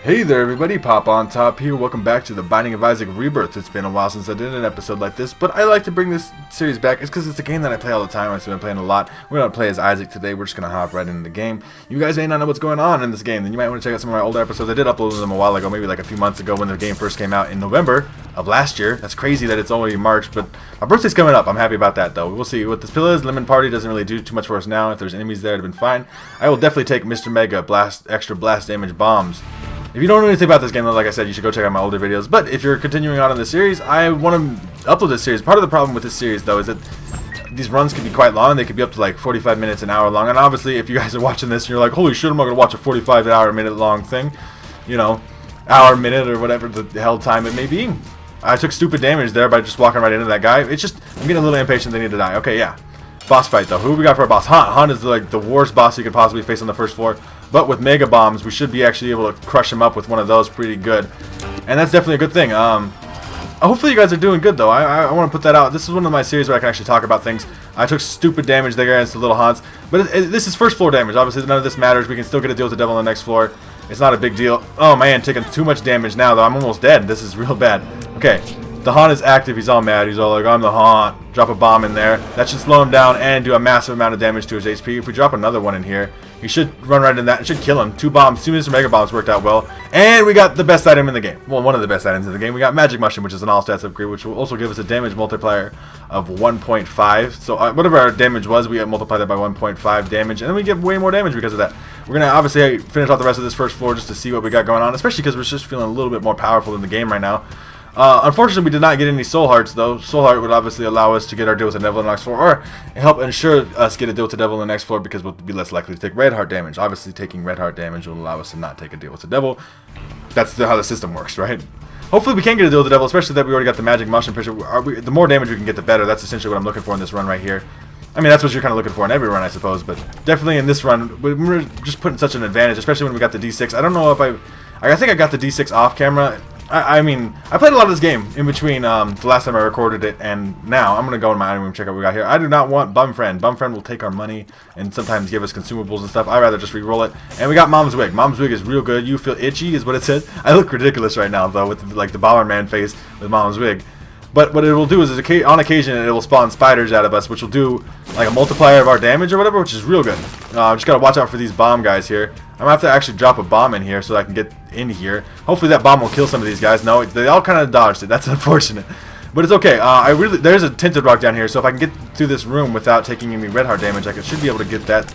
Hey there everybody, Popontop here. Welcome back to the Binding of Isaac Rebirth. It's been a while since I did an episode like this, but I like to bring this series back. It's because it's a game that I play all the time. I've been playing a lot. We're going to play as Isaac today. We're just going to hop right into the game. You guys may not know what's going on in this game, then you might want to check out some of my older episodes. I did upload them a while ago, maybe like a few months ago when the game first came out in November of last year. That's crazy that it's only March, but my birthday's coming up. I'm happy about that though. We'll see what this pill is. Lemon Party doesn't really do too much for us now. If there's enemies there, it'd have been fine. I will definitely take Mr. Mega extra blast damage bombs. If you don't know anything about this game, though, like I said, you should go check out my older videos. But if you're continuing on in the series, I want to upload this series. Part of the problem with this series, though, is that these runs can be quite long. They could be up to like 45 minutes, an hour long. And obviously, if you guys are watching this and you're like, holy shit, I'm not going to watch a 45 hour minute long thing. You know, hour, minute, or whatever the hell time it may be. I took stupid damage there by just walking right into that guy. It's just, I'm getting a little impatient. They need to die. Okay, yeah. Boss fight, though. Who we got for a boss? Han is like the worst boss you could possibly face on the first floor. But with Mega Bombs, we should be actually able to crush him up with one of those pretty good. And that's definitely a good thing. Hopefully you guys are doing good, though. I want to put that out. This is one of my series where I can actually talk about things. I took stupid damage there against the little Hans. But this is first floor damage. Obviously, none of this matters. We can still get a deal with the devil on the next floor. It's not a big deal. Oh, man, taking too much damage now, though. I'm almost dead. This is real bad. Okay. The Han is active. He's all mad. He's all like, I'm the Han. Drop a bomb in there. That should slow him down and do a massive amount of damage to his HP. If we drop another one in here, he should run right in that. It should kill him. 2 bombs. 2 Mr. Mega Bombs worked out well. And we got the best item in the game. Well, one of the best items in the game. We got Magic Mushroom, which is an all-stats upgrade, which will also give us a damage multiplier of 1.5. So whatever our damage was, we multiply that by 1.5 damage. And then we get way more damage because of that. We're going to obviously finish off the rest of this first floor just to see what we got going on. Especially because we're just feeling a little bit more powerful in the game right now. Unfortunately, we did not get any Soul Hearts, though. Soul Heart would obviously allow us to get our deal with the devil on the next floor, or help ensure us get a deal with the devil on the next floor because we'll be less likely to take Red Heart damage. Obviously, taking Red Heart damage will allow us to not take a deal with the devil. That's how the system works, right? Hopefully, we can get a deal with the devil, especially that we already got the Magic Mushroom picture. The more damage we can get, the better. That's essentially what I'm looking for in this run right here. I mean, that's what you're kind of looking for in every run, I suppose, but definitely in this run, we're just putting such an advantage, especially when we got the D6. I don't know if I think I got the D6 off camera. I mean, I played a lot of this game in between the last time I recorded it and now. I'm going to go in my item room and check out what we got here. I do not want Bum Friend. Bum Friend will take our money and sometimes give us consumables and stuff. I'd rather just re-roll it. And we got Mom's Wig. Mom's Wig is real good. You feel itchy is what it says. I look ridiculous right now, though, with like the Bomberman face with Mom's Wig. But what it will do is, on occasion, it will spawn spiders out of us, which will do like a multiplier of our damage or whatever, which is real good. Just gotta watch out for these bomb guys here. I'm gonna have to actually drop a bomb in here so that I can get in here. Hopefully that bomb will kill some of these guys. No, they all kind of dodged it. That's unfortunate. But it's okay. There's a tinted rock down here, so if I can get through this room without taking any red heart damage, I should be able to get that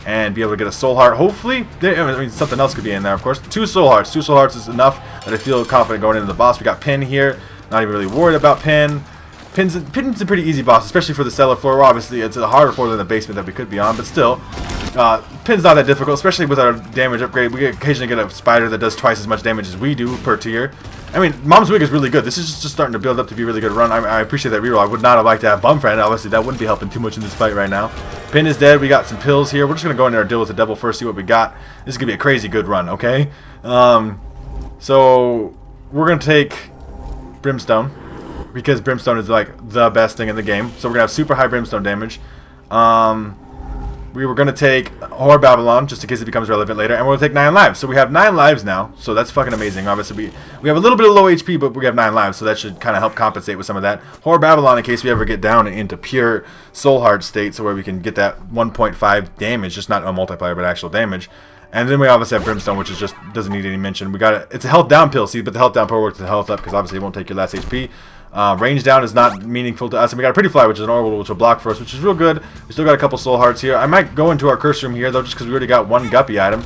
and be able to get a soul heart. Hopefully, I mean, something else could be in there, of course. 2 soul hearts. 2 soul hearts is enough that I feel confident going into the boss. We got Pin here. Not even really worried about Pin. Pin's a pretty easy boss, especially for the cellar floor. Well, obviously, it's a harder floor than the basement that we could be on, but still, Pin's not that difficult, especially with our damage upgrade. We occasionally get a spider that does twice as much damage as we do per tier. I mean, Mom's Wig is really good. This is just starting to build up to be a really good run. I appreciate that reroll. I would not have liked to have Bum Friend. Obviously, that wouldn't be helping too much in this fight right now. Pin is dead. We got some pills here. We're just going to go in there and deal with the devil first, see what we got. This is going to be a crazy good run, okay? So, we're going to take Brimstone, because Brimstone is like the best thing in the game. So we're gonna have super high Brimstone damage. We were gonna take Horror Babylon just in case it becomes relevant later, and we're gonna take 9 lives. So we have 9 lives now, so that's fucking amazing. Obviously we have a little bit of low HP, but we have 9 lives, so that should kind of help compensate with some of that. Horror Babylon in case we ever get down into pure Soul Heart state, so where we can get that 1.5 damage, just not a multiplier but actual damage. And then we obviously have Brimstone, which is just doesn't need any mention. We got it. It's a health down pill, see, but the health down pill works the health up because obviously it won't take your last HP. Range down is not meaningful to us, and we got a Pretty Fly, which is an orbital, which will block for us, which is real good. We still got a couple soul hearts here. I might go into our curse room here though, just because we already got 1 guppy item.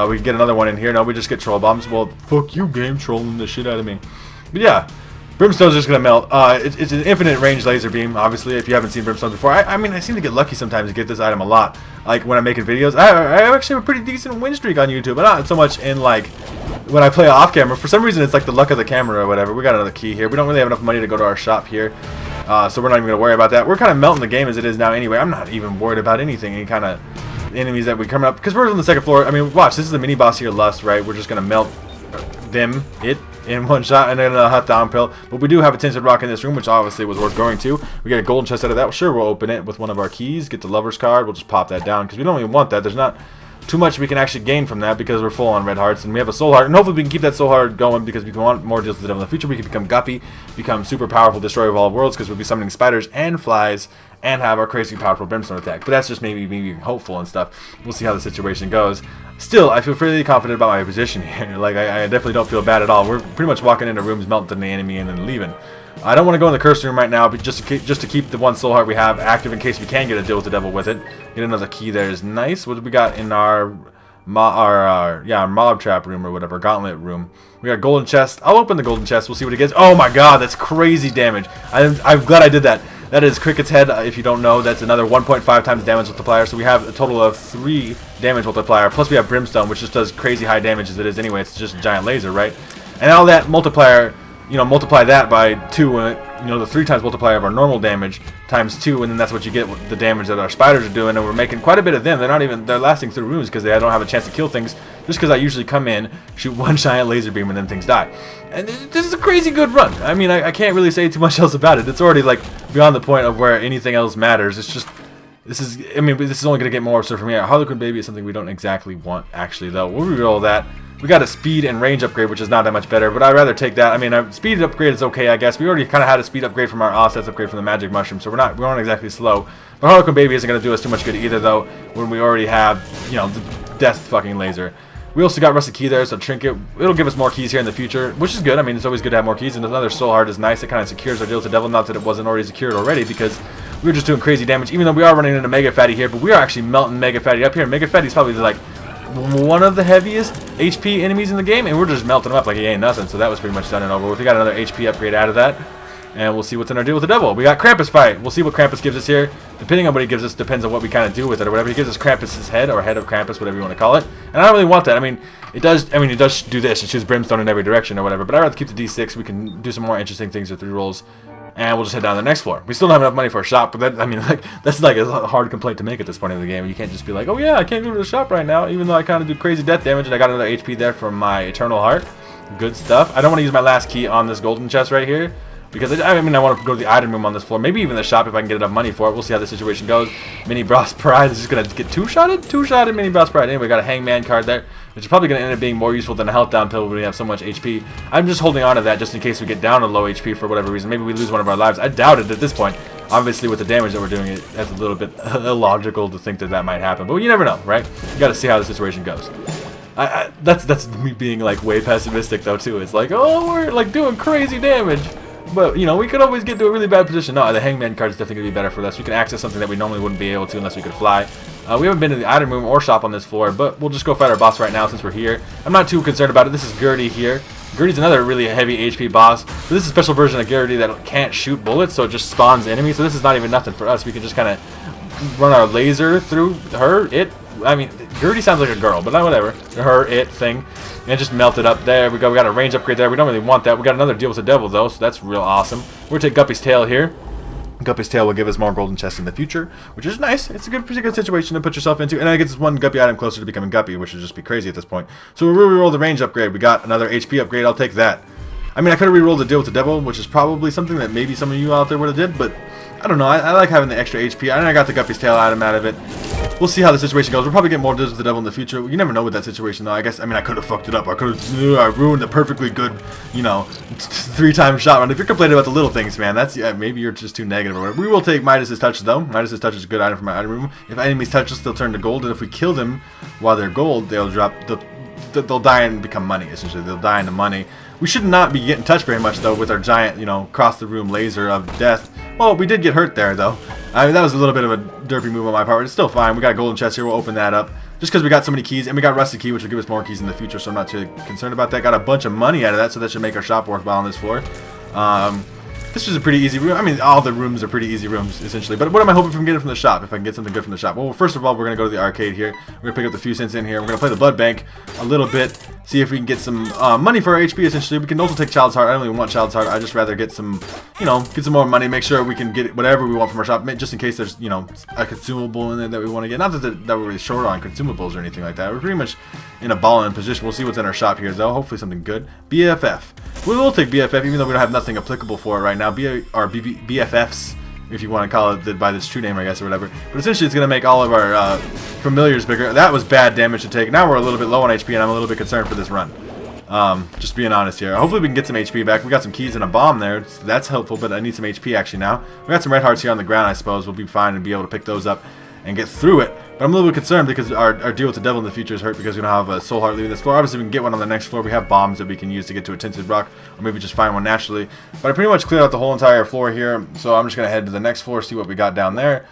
We can get another one in here. No, we just get troll bombs. Well, fuck you, game, trolling the shit out of me. But yeah, Brimstone's just gonna melt. It's an infinite range laser beam. Obviously, if you haven't seen Brimstone before, I mean, I seem to get lucky sometimes to get this item a lot. Like when I'm making videos, I actually have a pretty decent win streak on YouTube, but not so much in like when I play off camera. For some reason, it's like the luck of the camera or whatever. We got another key here. We don't really have enough money to go to our shop here, so we're not even gonna worry about that. We're kind of melting the game as it is now anyway. I'm not even worried about anything, any kind of enemies that we come up, because we're on the second floor. I mean, watch, this is the mini boss here, Lust, right? We're just gonna melt it in one shot, and then a hot down pill. But we do have a tinted rock in this room, which obviously was worth going to. We get a golden chest out of that. Sure, we'll open it with one of our keys. Get the lover's card. We'll just pop that down because we don't even want that. There's not too much we can actually gain from that because we're full on red hearts, and we have a soul heart, and hopefully we can keep that soul heart going because we want more deals with the devil in the future. We can become Guppy, become super powerful destroyer of all worlds because we'll be summoning spiders and flies and have our crazy powerful brimstone attack. But that's just maybe being hopeful and stuff. We'll see how the situation goes. Still, I feel fairly confident about my position here. Like, I definitely don't feel bad at all. We're pretty much walking into rooms, melting the enemy, and then leaving. I don't want to go in the curse room right now, but just to keep the one soul heart we have active in case we can get a deal with the devil with it. Get another key there is nice. What do we got in our mob trap room or whatever, gauntlet room? We got golden chest. I'll open the golden chest. We'll see what it gets. Oh my god, that's crazy damage. I'm glad I did that. That is Cricket's head. If you don't know, that's another 1.5 times damage multiplier. So we have a total of 3 damage multiplier. Plus we have brimstone, which just does crazy high damage as it is anyway. It's just a giant laser, right? And all that multiplier, you know, multiply that by 2, and you know, the 3 times multiplier of our normal damage times 2, and then that's what you get with the damage that our spiders are doing. And we're making quite a bit of them. They're lasting through rooms because they don't have a chance to kill things. Just because I usually come in, shoot one giant laser beam, and then things die. And this is a crazy good run. I mean, I can't really say too much else about it. It's already like beyond the point of where anything else matters. It's just this is only going to get more absurd from here. Harlequin Baby is something we don't exactly want, actually, though. We'll reroll that. We got a speed and range upgrade, which is not that much better, but I'd rather take that. I mean, our speed upgrade is okay, I guess. We already kind of had a speed upgrade from our offsets upgrade from the magic mushroom, so we aren't exactly slow. But Harlequin Baby isn't going to do us too much good either, though, when we already have, you know, the death fucking laser. We also got Rusted Key there, so Trinket. It'll give us more keys here in the future, which is good. I mean, it's always good to have more keys, and another Soul Heart is nice. It kind of secures our deal with the devil. Not that it wasn't already secured already, because we were just doing crazy damage, even though we are running into Mega Fatty here, but we are actually melting Mega Fatty up here. Mega Fatty's probably like one of the heaviest HP enemies in the game, and we're just melting him up like he ain't nothing. So that was pretty much done and over with. We got another HP upgrade out of that, and we'll see what's in our deal with the devil. We got Krampus fight. We'll see what Krampus gives us here. Depending on what he gives us, depends on what we kind of do with it or whatever. He gives us Krampus's head, or head of Krampus, whatever you want to call it. And I don't really want that. I mean, it does do this. It shoots brimstone in every direction or whatever. But I'd rather keep the D6. We can do some more interesting things with 3 rolls. And we'll just head down to the next floor. We still don't have enough money for a shop, but that, I mean, like, that's like a hard complaint to make at this point in the game. You can't just be like, oh yeah, I can't go to the shop right now, even though I kind of do crazy death damage, and I got another HP there from my Eternal Heart. Good stuff. I don't want to use my last key on this golden chest right here, because I want to go to the item room on this floor, maybe even the shop if I can get enough money for it. We'll see how the situation goes. Mini Boss Pride is just going to get two-shotted Mini Boss Pride. Anyway, got a Hangman card there, which is probably going to end up being more useful than a health down pill when we have so much HP. I'm just holding on to that just in case we get down to low HP for whatever reason. Maybe we lose one of our lives. I doubt it at this point. Obviously, with the damage that we're doing, that's a little bit illogical to think that that might happen. But you never know, right? You got to see how the situation goes. That's me being like way pessimistic though too. It's like, oh, we're like doing crazy damage. But, you know, we could always get to a really bad position. No, the Hangman card is definitely going to be better for us. We can access something that we normally wouldn't be able to unless we could fly. We haven't been to the item room or shop on this floor, but we'll just go fight our boss right now since we're here. I'm not too concerned about it. This is Gertie here. Gertie's another really heavy HP boss. So this is a special version of Gertie that can't shoot bullets, so it just spawns enemies. So this is not even nothing for us. We can just kind of run our laser through her, I mean, Gertie sounds like a girl, but not whatever. Her, thing. And just melted up there. We got a range upgrade there. We don't really want that. We got another deal with the devil, though, so that's real awesome. We're going to take Guppy's Tail here. Guppy's Tail will give us more golden chests in the future, which is nice. It's a pretty good situation to put yourself into. And then it gets us one Guppy item closer to becoming Guppy, which would just be crazy at this point. So we'll re-roll the range upgrade. We got another HP upgrade. I'll take that. I mean, I could have re-rolled the deal with the devil, which is probably something that maybe some of you out there would have did, but I don't know. I like having the extra HP. And I got the Guppy's Tail item out of it. We'll see how the situation goes. We'll probably get more deals with the devil in the future. You never know with that situation, though. I mean, I could have fucked it up. I ruined a perfectly good, you know, 3-time shot run. If you're complaining about the little things, man, that's, yeah, maybe you're just too negative or whatever. We will take Midas's Touch, though. Midas's Touch is a good item from my item room. If enemies touch us, they'll turn to gold. And if we kill them while they're gold, they'll die and become money, essentially. They'll die into money. We should not be getting touched very much, though, with our giant, you know, cross-the-room laser of death. Well, we did get hurt there, though. I mean, that was a little bit of a derpy move on my part, but it's still fine. We got a golden chest here. We'll open that up. Just because we got so many keys, and we got Rusty Key, which will give us more keys in the future, so I'm not too concerned about that. Got a bunch of money out of that, so that should make our shop worthwhile on this floor. This was a pretty easy room. I mean, all the rooms are pretty easy rooms, essentially. But what am I hoping from getting from the shop, if I can get something good from the shop? Well, first of all, we're going to go to the arcade here. We're going to pick up the few cents in here. We're going to play the blood bank a little bit, see if we can get some money for our HP, essentially. We can also take Child's Heart. I don't even want Child's Heart. I'd just rather get some, you know, get some more money, make sure we can get whatever we want from our shop, just in case there's, you know, a consumable in there that we want to get. Not that we're really short on consumables or anything like that. We're pretty much in a balling position. We'll see what's in our shop here, though. Hopefully something good. BFF. We will take BFF, even though we don't have nothing applicable for it right now. BFFs if you want to call it by this true name, I guess, or whatever. But essentially, it's going to make all of our familiars bigger. That was bad damage to take. Now we're a little bit low on HP, and I'm a little bit concerned for this run. Just being honest here. Hopefully we can get some HP back. We got some keys and a bomb there, so that's helpful, but I need some HP actually now. We got some red hearts here on the ground, I suppose. We'll be fine and be able to pick those up and get through it. But I'm a little bit concerned because our deal with the devil in the future is hurt because we don't have a soul heart leaving this floor. Obviously we can get one on the next floor. We have bombs that we can use to get to a tinted rock, or maybe just find one naturally. But I pretty much cleared out the whole entire floor here, so I'm just going to head to the next floor, see what we got down there.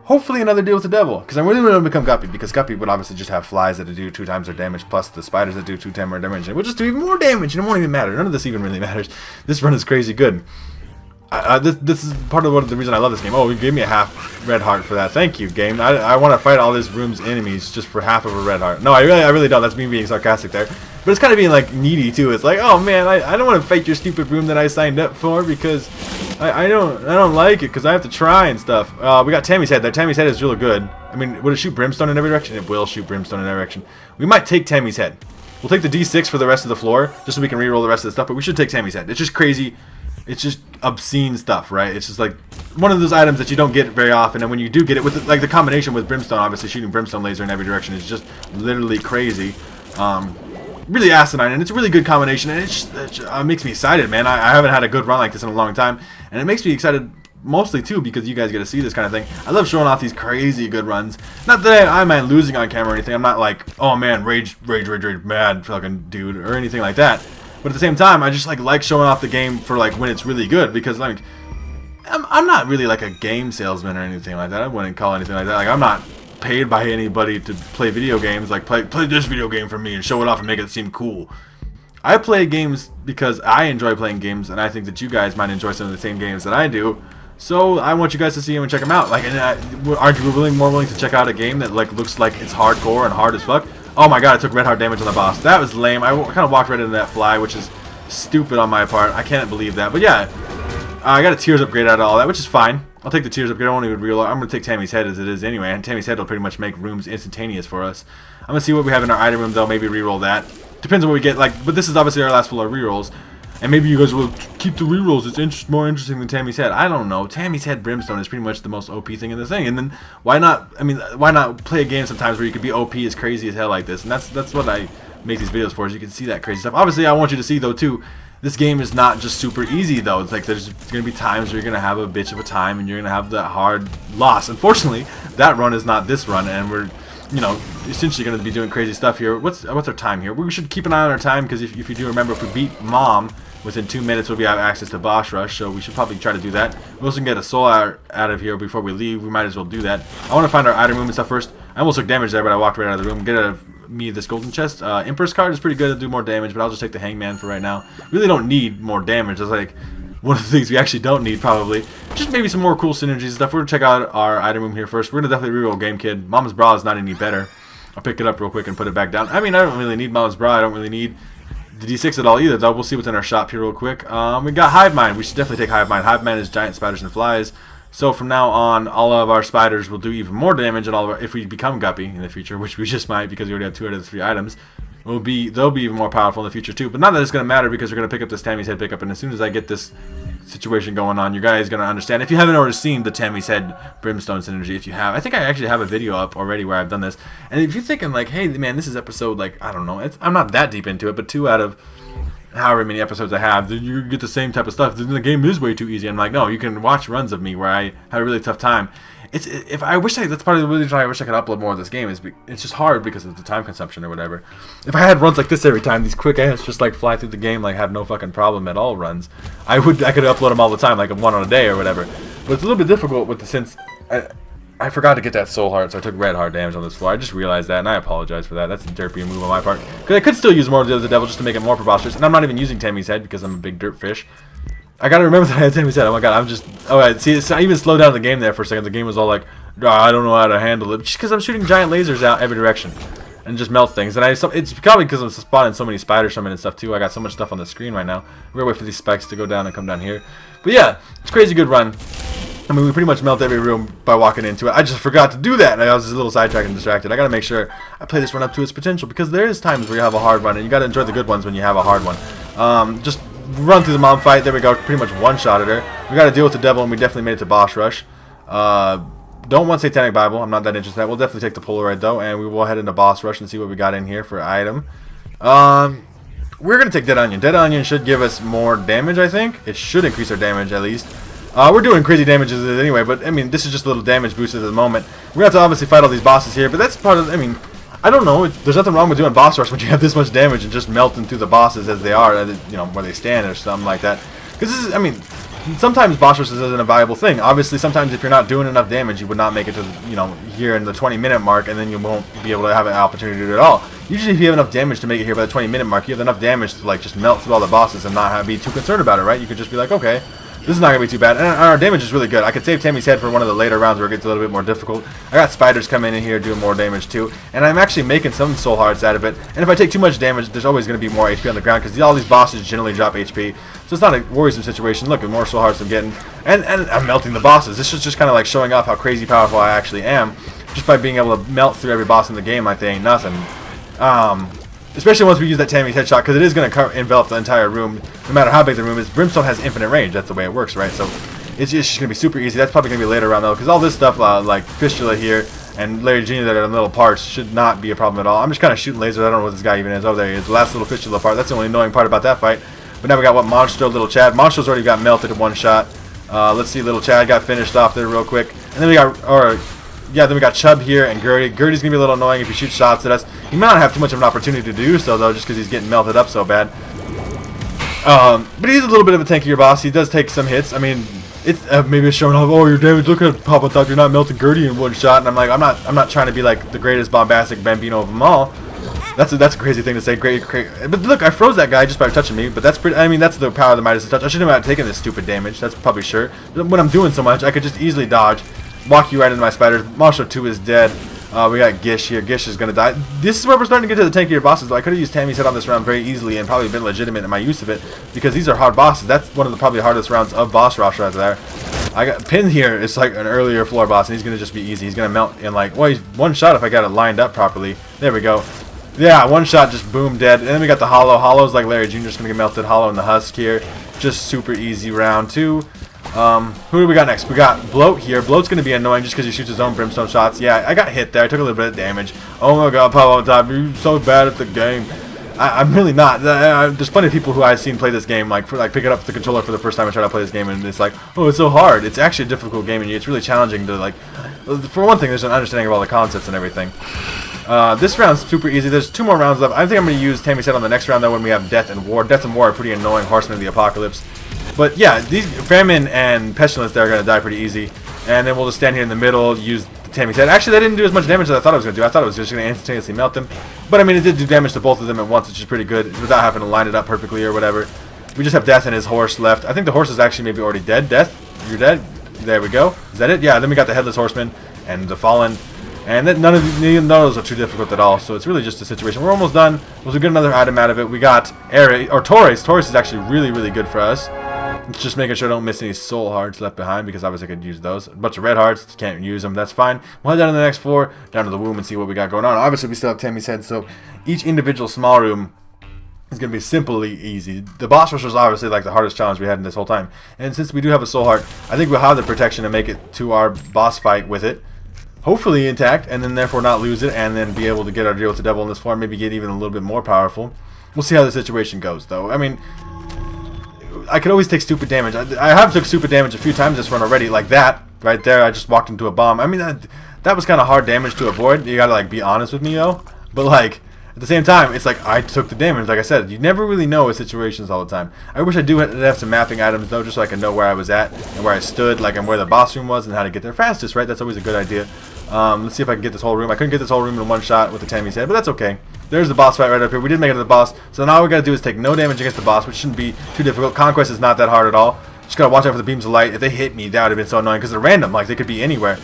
Hopefully another deal with the devil, because I really want to become Guppy, because Guppy would obviously just have flies that do 2 times their damage, plus the spiders that do 2 times their damage, and we'll just do even more damage, and it won't even matter. None of this even really matters. This run is crazy good. This is part of the reason I love this game. Oh, you gave me a half red heart for that. Thank you, game. I want to fight all this room's enemies just for half of a red heart. No, I really don't. That's me being sarcastic there. But it's kind of being like needy too. It's like, oh man, I don't want to fight your stupid room that I signed up for because I don't like it because I have to try and stuff. We got Tammy's head there. Tammy's head is really good. I mean, would it shoot brimstone in every direction? It will shoot brimstone in every direction. We might take Tammy's head. We'll take the D6 for the rest of the floor just so we can reroll the rest of the stuff. But we should take Tammy's head. It's just crazy. It's just obscene stuff, right? It's just like one of those items that you don't get very often, and when you do get it, with like the combination with brimstone, obviously shooting brimstone laser in every direction is just literally crazy, really asinine, and it's a really good combination, and it makes me excited, man. I haven't had a good run like this in a long time, and it makes me excited mostly too because you guys get to see this kind of thing. I love showing off these crazy good runs. Not that I mind losing on camera or anything. I'm not like, oh man, rage, mad fucking dude or anything like that. But at the same time, I just like showing off the game for like when it's really good, because like I'm not really like a game salesman or anything like that. I wouldn't call anything like that. Like I'm not paid by anybody to play video games. Like play this video game for me and show it off and make it seem cool. I play games because I enjoy playing games, and I think that you guys might enjoy some of the same games that I do. So I want you guys to see them and check them out. Like, aren't you more willing to check out a game that like looks like it's hardcore and hard as fuck? Oh my god, I took red heart damage on the boss. That was lame. I kind of walked right into that fly, which is stupid on my part. I can't believe that. But yeah, I got a tears upgrade out of all that, which is fine. I'll take the tears upgrade. I won't even realize. I'm going to take Tammy's head as it is anyway, and Tammy's head will pretty much make rooms instantaneous for us. I'm going to see what we have in our item room, though. Maybe reroll that. Depends on what we get. Like, but this is obviously our last full of rerolls. And maybe you guys will keep the rerolls. It's more interesting than Tammy's head. I don't know. Tammy's head brimstone is pretty much the most OP thing in the thing. And then why not? I mean, why not play a game sometimes where you could be OP as crazy as hell like this? And that's what I make these videos for. Is you can see that crazy stuff. Obviously, I want you to see though too. This game is not just super easy though. It's like there's gonna be times where you're gonna have a bitch of a time and you're gonna have that hard loss. Unfortunately, that run is not this run, and we're, you know, essentially going to be doing crazy stuff here. What's our time here? We should keep an eye on our time, because if you do remember, if we beat Mom within 2 minutes, we'll be have access to boss rush. So we should probably try to do that. We also can get a soul out of here before we leave. We might as well do that. I want to find our item room and stuff first. I almost took damage there, but I walked right out of the room. Get me this golden chest. Empress card is pretty good to do more damage, but I'll just take the Hangman for right now. Really don't need more damage. It's like one of the things we actually don't need, probably. Just maybe some more cool synergies and stuff. We're going to check out our item room here first. We're going to definitely reroll Game Kid. Mama's Bra is not any better. I'll pick it up real quick and put it back down. I mean, I don't really need Mama's Bra. I don't really need the D6 at all either, though. We'll see what's in our shop here real quick. We got Hive Mind. We should definitely take Hive Mind. Hive Mind is giant spiders and flies. So from now on, all of our spiders will do even more damage, and all of our, if we become Guppy in the future, which we just might because we already have 2 out of the 3 items, they'll be even more powerful in the future too. But not that it's going to matter, because we're going to pick up this Tammy's Head pickup, and as soon as I get this situation going on, you guys are going to understand. If you haven't already seen the Tammy's Head Brimstone synergy, if you have, I think I actually have a video up already where I've done this. And if you're thinking like, hey man, this is episode, like, I don't know, I'm not that deep into it, but 2 out of however many episodes I have, then you get the same type of stuff. Then the game is way too easy. I'm like, no, you can watch runs of me where I had a really tough time. That's part of the reason I wish I could upload more of this game. It's just hard because of the time consumption or whatever. If I had runs like this every time, these quick ass just like fly through the game, like have no fucking problem at all runs, I could upload them all the time, like 1 on a day or whatever. But it's a little bit difficult with since I forgot to get that soul heart, so I took red heart damage on this floor. I just realized that, and I apologize for that. That's a derpy move on my part. Because I could still use more of the devil just to make it more preposterous, and I'm not even using Tammy's Head because I'm a big dirt fish. I gotta remember that I had Tammy's Head. Oh my god, I'm just... Alright, see, I even slowed down the game there for a second. The game was all like, I don't know how to handle it. Just because I'm shooting giant lasers out every direction. And just melt things. And it's probably because I'm spawning so many spiders from it and stuff too. I got so much stuff on the screen right now. We're gonna wait for these spikes to go down and come down here. But yeah, it's a crazy good run. I mean, we pretty much melt every room by walking into it. I just forgot to do that, and I was just a little sidetracked and distracted. I gotta make sure I play this run up to its potential, because there is times where you have a hard run, and you gotta enjoy the good ones when you have a hard one. Just run through the mom fight. There we go. Pretty much one-shotted her. We got to deal with the devil, and we definitely made it to boss rush. Don't want Satanic Bible. I'm not that interested in that. We'll definitely take the Polaroid, though, and we will head into boss rush and see what we got in here for item. We're going to take Dead Onion. Dead Onion should give us more damage, I think. It should increase our damage, at least. We're doing crazy damages anyway, but, I mean, this is just a little damage boost at the moment. We're going to have to obviously fight all these bosses here, but that's part of, I mean, I don't know. There's nothing wrong with doing boss rush when you have this much damage and just melting through the bosses as they are, you know, where they stand or something like that. Because this is, I mean, sometimes boss rush isn't a viable thing. Obviously, sometimes if you're not doing enough damage, you would not make it to, you know, here in the 20-minute mark, and then you won't be able to have an opportunity to do it at all. Usually, if you have enough damage to make it here by the 20-minute mark, you have enough damage to, like, just melt through all the bosses and not be too concerned about it, right? You could just be like, okay, this is not going to be too bad. And our damage is really good. I could save Tammy's head for one of the later rounds where it gets a little bit more difficult. I got spiders coming in here doing more damage too. And I'm actually making some soul hearts out of it. And if I take too much damage, there's always going to be more HP on the ground because all these bosses generally drop HP. So it's not a worrisome situation. Look, the more soul hearts I'm getting. And I'm melting the bosses. This is just kind of like showing off how crazy powerful I actually am. Just by being able to melt through every boss in the game like they ain't nothing. Especially once we use that Tammy's headshot, because it is going to envelop the entire room, no matter how big the room is. Brimstone has infinite range. That's the way it works, right? So it's just going to be super easy. That's probably going to be later on, though, because all this stuff, like Fistula here and Larry Jr. that are in little parts, should not be a problem at all. I'm just kind of shooting lasers. I don't know what this guy even is. Oh, there he is. The last little Fistula part. That's the only annoying part about that fight. But now we got, what, Monstro, Little Chad. Monstro's already got melted in one shot. Let's see, Little Chad got finished off there real quick. And then we got, then we got Chubb here and Gertie. Gertie's going to be a little annoying if he shoots shots at us. He might not have too much of an opportunity to do so, though, just because he's getting melted up so bad. But he's a little bit of a tankier boss. He does take some hits. I mean, it's maybe it's showing off, oh, you're damaged. Look at Popontop. You're not melting Gertie in one shot. And I'm like, I'm not trying to be like the greatest bombastic Bambino of them all. That's a crazy thing to say. Great. But look, I froze that guy just by touching me. But that's pretty. I mean, that's the power of the Midas touch. I shouldn't have taken this stupid damage. That's probably sure. But when I'm doing so much, I could just easily dodge. Walk you right into my spiders. Monstro 2 is dead. We got Gish here. Gish is going to die. This is where we're starting to get to the tankier bosses, though. I could have used Tammy's head on this round very easily and probably been legitimate in my use of it because these are hard bosses. That's one of the probably hardest rounds of boss rush right there. I got Pin here. It's like an earlier floor boss, and he's going to just be easy. He's going to melt in like, well, he's one shot if I got it lined up properly. There we go. Yeah, one shot, just boom, dead. And then we got the Hollow. Hollow's like Larry Jr. is going to get melted. Hollow in the Husk here. Just super easy round 2. Who do we got next? We got Bloat here. Bloat's going to be annoying just because he shoots his own brimstone shots. Yeah, I got hit there. I took a little bit of damage. Oh my god, Popontop, you're so bad at the game. I'm really not. There's plenty of people who I've seen play this game, like picking up the controller for the first time and try to play this game, and it's like, oh, it's so hard. It's actually a difficult game, and it's really challenging to, like, for one thing, there's an understanding of all the concepts and everything. This round's super easy. There's 2 more rounds left. I think I'm going to use Tammy's head on the next round, though, when we have Death and War. Death and War are pretty annoying horsemen of the apocalypse. But yeah, these Famine and Pestilence, they're going to die pretty easy. And then we'll just stand here in the middle, use Tammy's head. Actually, that didn't do as much damage as I thought it was going to do. I thought it was just going to instantaneously melt them. But I mean, it did do damage to both of them at once, which is pretty good, without having to line it up perfectly or whatever. We just have Death and his horse left. I think the horse is actually maybe already dead. Death, you're dead. There we go. Is that it? Yeah, then we got the Headless Horseman and the Fallen. And then none of those are too difficult at all, so it's really just a situation. We're almost done. We'll get another item out of it. We got Taurus. Taurus is actually really, really good for us. It's just making sure I don't miss any soul hearts left behind, because obviously I could use those. A bunch of red hearts, can't use them, that's fine. We'll head down to the next floor, down to the womb, and see what we got going on. Obviously we still have Tammy's head, so each individual small room is going to be simply easy. The boss rush was obviously like the hardest challenge we had in this whole time. And since we do have a soul heart, I think we'll have the protection to make it to our boss fight with it. Hopefully intact, and then therefore not lose it, and then be able to get our deal with the devil in this form, maybe get even a little bit more powerful. We'll see how the situation goes, though. I mean, I could always take stupid damage. I have took stupid damage a few times this run already, like that right there. I just walked into a bomb. I mean, that was kind of hard damage to avoid. You gotta like be honest with me, though. But like at the same time, it's like I took the damage. Like I said, you never really know with situations all the time. I wish I do have some mapping items though, just so I can know where I was at and where I stood, like and where the boss room was and how to get there fastest. Right? That's always a good idea. Let's see if I can get this whole room. I couldn't get this whole room in one shot with the Tammy's head, but that's okay. There's the boss fight right up here. We did make it to the boss, so now all we gotta do is take no damage against the boss, which shouldn't be too difficult. Conquest is not that hard at all. Just gotta watch out for the beams of light. If they hit me, that would have been so annoying because they're random. Like they could be anywhere.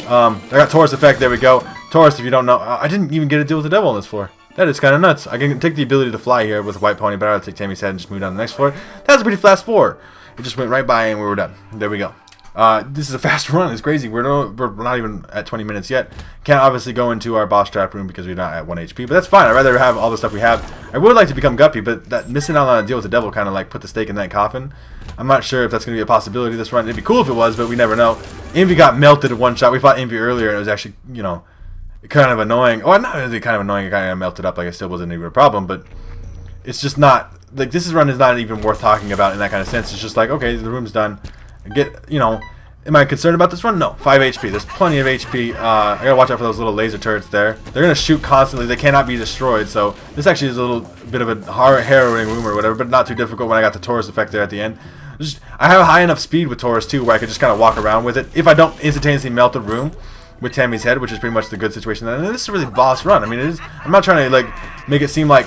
I got Taurus effect. There we go. Taurus, if you don't know, I didn't even get to deal with the devil on this floor. That is kind of nuts. I can take the ability to fly here with White Pony, but I'd take Tammy's head and just move down to the next floor. That was a pretty fast floor. It just went right by and we were done. There we go. This is a fast run. It's crazy. We're not even at 20 minutes yet. Can't obviously go into our boss trap room because we're not at 1 HP, but that's fine. I'd rather have all the stuff we have. I would like to become Guppy, but that missing out on a deal with the devil kind of like put the stake in that coffin. I'm not sure if that's going to be a possibility this run. It'd be cool if it was, but we never know. Envy got melted in one shot. We fought Envy earlier, and it was actually, you know, kind of annoying. Oh, not really kind of annoying. It kind of melted up like it still wasn't even a problem, but it's just not, like, this run is not even worth talking about in that kind of sense. It's just like, okay, the room's done. You know, am I concerned about this run? No. 5 HP. There's plenty of HP. I gotta watch out for those little laser turrets there. They're gonna shoot constantly. They cannot be destroyed. So this actually is a little bit of a harrowing room or whatever, but not too difficult when I got the Taurus effect there at the end. I have high enough speed with Taurus too, where I could just kind of walk around with it. If I don't instantaneously melt the room with Tammy's head, which is pretty much the good situation. And this is a really boss run. I mean, it is. I'm not trying to like make it seem like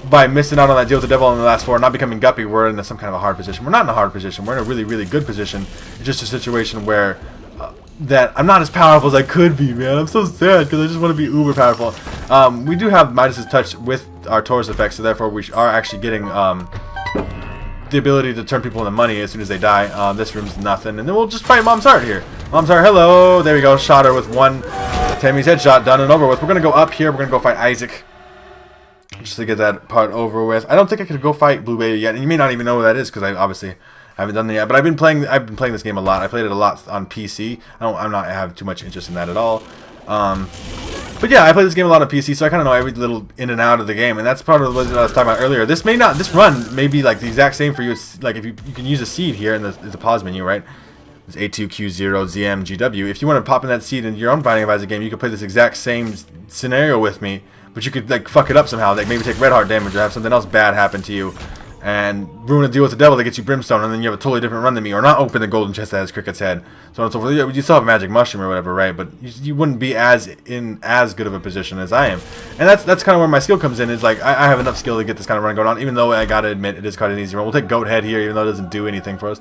by missing out on that deal with the devil in the last 4 and not becoming Guppy, we're in some kind of a hard position. We're not in a hard position. We're in a really, really good position. It's just a situation where that I'm not as powerful as I could be, man. I'm so sad because I just want to be uber powerful. We do have Midas's touch with our Taurus effect, so therefore we are actually getting the ability to turn people into money as soon as they die. This room's nothing, and then we'll just fight Mom's Heart here. Mom's Heart, hello. There we go. Shot her with one Tammy's headshot, done and over with. We're gonna go up here. We're gonna go fight Issac, just to get that part over with. I don't think I could go fight Blue Baby yet, and you may not even know who that is because I obviously haven't done that yet. But I've been playing this game a lot. I played it a lot on PC. I have too much interest in that at all. But yeah, I play this game a lot on PC, so I kind of know every little in and out of the game, and that's part of what I was talking about earlier. This run may be like the exact same for you. It's like if you can use a seed here in the pause menu, right? It's A2Q0ZMGW. If you want to pop in that seed in your own Binding of Isaac game, you can play this exact same scenario with me, but you could like fuck it up somehow, like maybe take red heart damage or have something else bad happen to you, and ruin a deal with the devil that gets you brimstone, and then you have a totally different run than me, or not open the golden chest that has Cricket's head. So and so forth. You still have a magic mushroom or whatever, right? But you wouldn't be as good of a position as I am, and that's kind of where my skill comes in. Is like I have enough skill to get this kind of run going on, even though I gotta admit it is quite an easy run. We'll take Goat Head here, even though it doesn't do anything for us.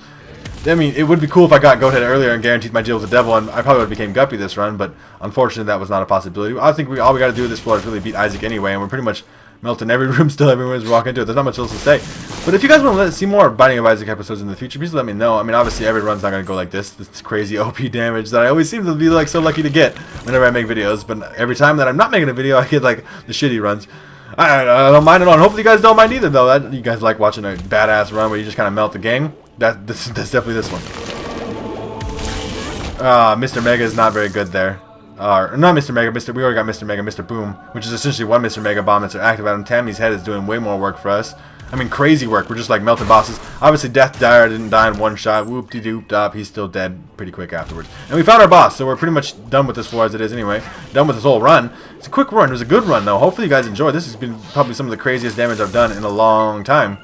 I mean, it would be cool if I got Goat Head earlier and guaranteed my deal with the devil, and I probably would have became Guppy this run, but unfortunately that was not a possibility. I think all we got to do with this floor is really beat Isaac anyway, and we're pretty much melting every room still everyone's walking into it. There's not much else to say. But if you guys want to see more Binding of Isaac episodes in the future, please let me know. I mean, obviously every run's not going to go like this crazy OP damage that I always seem to be like so lucky to get whenever I make videos, but every time that I'm not making a video, I get like the shitty runs. I don't mind it all, and hopefully you guys don't mind either, though. You guys like watching a badass run where you just kind of melt the gang. That's definitely this one. Mr. Mega is not very good there. Not Mr. Mega, we already got Mr. Mega, Mr. Boom, which is essentially one Mr. Mega bomb that's active at him. Tammy's head is doing way more work for us. I mean, crazy work. We're just like melting bosses. Obviously, Death Dire didn't die in one shot. Whoop-de-doop-dop. He's still dead pretty quick afterwards. And we found our boss, so we're pretty much done with this floor as it is anyway. Done with this whole run. It's a quick run. It was a good run, though. Hopefully, you guys enjoyed. This has been probably some of the craziest damage I've done in a long time.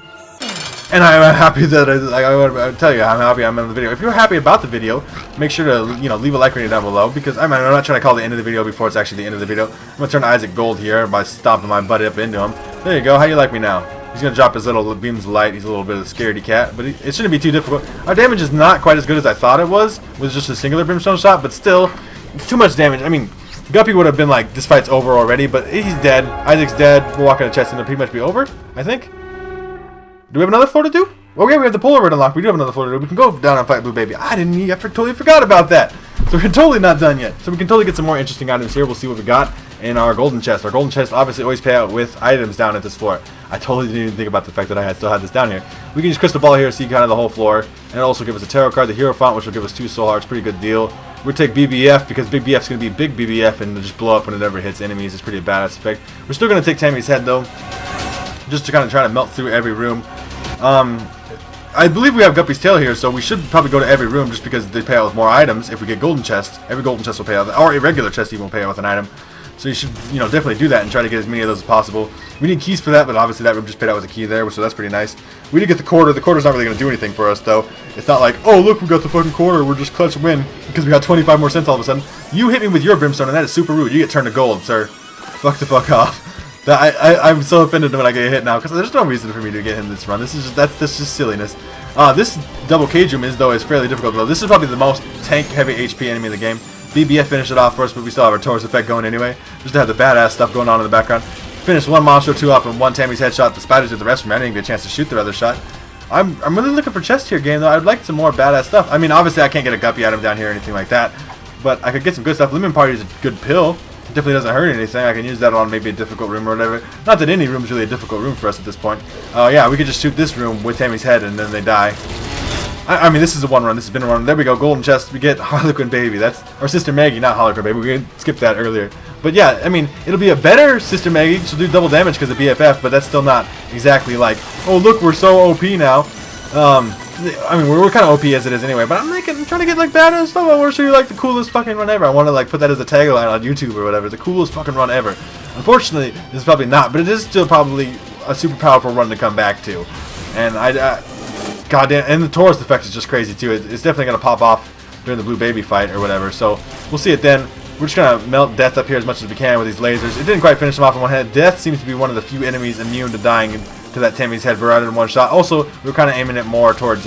And I'm happy that I tell you how happy I'm in the video. If you're happy about the video, make sure to leave a like rating down below, because I'm not trying to call the end of the video before it's actually the end of the video. I'm gonna turn Isaac gold here by stomping my butt up into him. There you go. How you like me now? He's gonna drop his little beams of light. He's a little bit of a scaredy cat, but it shouldn't be too difficult. Our damage is not quite as good as I thought it was with just a singular brimstone shot, but still, it's too much damage. I mean, Guppy would have been like, this fight's over already, but he's dead. Isaac's dead. We're walking a chest and it'll pretty much be over, I think. Do we have another floor to do? Oh yeah, we have the Polaroid unlocked. We do have another floor to do. We can go down and fight Blue Baby. I totally forgot about that. So we're totally not done yet. So we can totally get some more interesting items here. We'll see what we got in our golden chest. Our golden chest obviously always pay out with items down at this floor. I totally didn't even think about the fact that I still had this down here. We can use Crystal Ball here to see kind of the whole floor. And it'll also give us a tarot card, the Hero Font, which will give us 2 soul hearts. Pretty good deal. We'll take BBF because Big BF's going to be Big BBF and just blow up when it ever hits enemies. It's pretty badass effect. We're still going to take Tammy's head though, just to kind of try to melt through every room. I believe we have Guppy's tail here, so we should probably go to every room just because they pay out with more items. If we get golden chests, every golden chest will pay out, or a regular chest even will pay out with an item. So you should, definitely do that and try to get as many of those as possible. We need keys for that, but obviously that room just paid out with a key there, so that's pretty nice. We did get the quarter. The quarter's not really going to do anything for us, though. It's not like, oh, look, we got the fucking quarter. We're just clutch win because we got 25 more cents all of a sudden. You hit me with your brimstone, and that is super rude. You get turned to gold, sir. Fuck the fuck off. I'm so offended when I get hit now because there's no reason for me to get him this run. That's just silliness. This double cage room is fairly difficult though. This is probably the most tank heavy HP enemy in the game. BBF finished it off for us, but we still have our Taurus effect going anyway. Just to have the badass stuff going on in the background. Finished one monster 2 off and one Tammy's headshot. The spiders did the rest for me. I didn't even get a chance to shoot their other shot. I'm really looking for chests here, game, though. I'd like some more badass stuff. I mean, obviously, I can't get a guppy item down here or anything like that. But I could get some good stuff. Lemon Party is a good pill. It definitely doesn't hurt anything. I can use that on maybe a difficult room or whatever. Not that any room is really a difficult room for us at this point. Oh, yeah, we could just shoot this room with Tammy's head and then they die. I mean, this is a one run. This has been a run. There we go. Golden chest. We get Harlequin Baby. That's our Sister Maggie, not Harlequin Baby. We skipped that earlier. But yeah, I mean, it'll be a better Sister Maggie. She'll do double damage because of BFF, but that's still not exactly like, oh, look, we're so OP now. I mean, we're kind of OP as it is anyway, but I'm trying to get like badass stuff. I want to show you like the coolest fucking run ever. I want to like put that as a tagline on YouTube or whatever. The coolest fucking run ever. Unfortunately, this is probably not, but it is still probably a super powerful run to come back to. And goddamn, and the Taurus effect is just crazy too. It's definitely gonna pop off during the Blue Baby fight or whatever. So we'll see it then. We're just gonna melt Death up here as much as we can with these lasers. It didn't quite finish him off in one head. Death seems to be one of the few enemies immune to dying to that Tammy's head right in one shot. Also, we were kind of aiming it more towards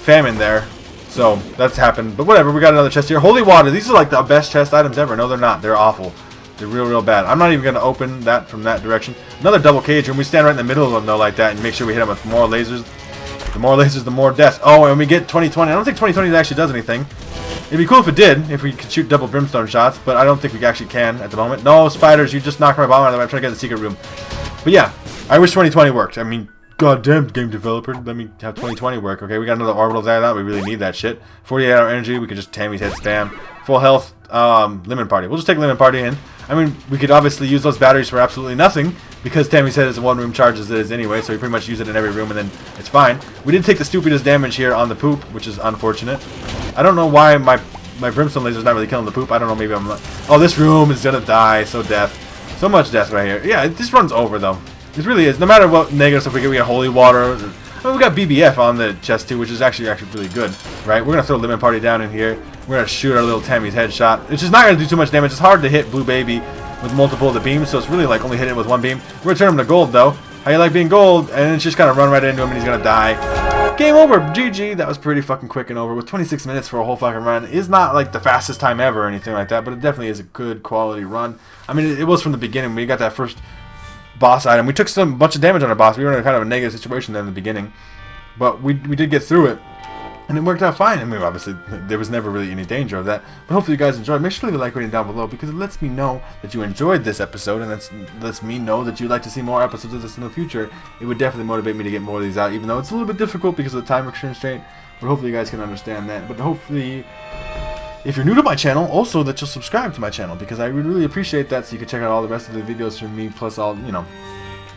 Famine there. So that's happened. But whatever, we got another chest here. Holy Water. These are like the best chest items ever. No, they're not. They're awful. They're real bad. I'm not even going to open that from that direction. Another double cage room. We stand right in the middle of them though like that and make sure we hit them with more lasers. The more lasers, the more death. Oh, and we get 2020. I don't think 2020 actually does anything. It'd be cool if it did, if we could shoot double brimstone shots, but I don't think we actually can at the moment. No, spiders, you just knocked my bomb out of the way. I'm trying to get the secret room. But yeah, I wish 2020 worked. I mean, goddamn game developer, let me have 2020 work. Okay, we got another orbital out of that. We really need that shit. 48-hour energy, we could just Tammy's head spam. Full health, Lemon Party. We'll just take Lemon Party in. I mean, we could obviously use those batteries for absolutely nothing, because Tammy's head is a one-room charge as it is anyway, so you pretty much use it in every room and then it's fine. We did take the stupidest damage here on the poop, which is unfortunate. I don't know why my brimstone laser's not really killing the poop. I don't know, maybe I'm not. Oh, this room is gonna die. So death. So much death right here. Yeah, this runs over though. This really is. No matter what negative stuff we get Holy Water. Oh, we got BBF on the chest too, which is actually really good, right? We're gonna throw Lemon Party down in here. We're gonna shoot our little Tammy's headshot. It's just not gonna do too much damage. It's hard to hit Blue Baby with multiple of the beams, so it's really like only hitting it with one beam. We're gonna turn him to gold though. How you like being gold? And it's just gonna run right into him and he's gonna die. Game over. GG. That was pretty fucking quick and over. With 26 minutes for a whole fucking run is not like the fastest time ever or anything like that, but it definitely is a good quality run. I mean, it was from the beginning. We got that first boss item. We took some bunch of damage on our boss. We were in a kind of a negative situation there in the beginning, but we did get through it. And it worked out fine. I mean, obviously, there was never really any danger of that. But hopefully you guys enjoyed. Make sure to leave a like rating down below because it lets me know that you enjoyed this episode. And that lets me know that you'd like to see more episodes of this in the future. It would definitely motivate me to get more of these out, even though it's a little bit difficult because of the time constraint. But hopefully you guys can understand that. But hopefully, if you're new to my channel, also that you'll subscribe to my channel because I would really appreciate that so you can check out all the rest of the videos from me. Plus, all, you know,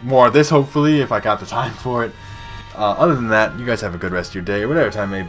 more of this hopefully if I got the time for it. Other than that, you guys have a good rest of your day or whatever time it may be.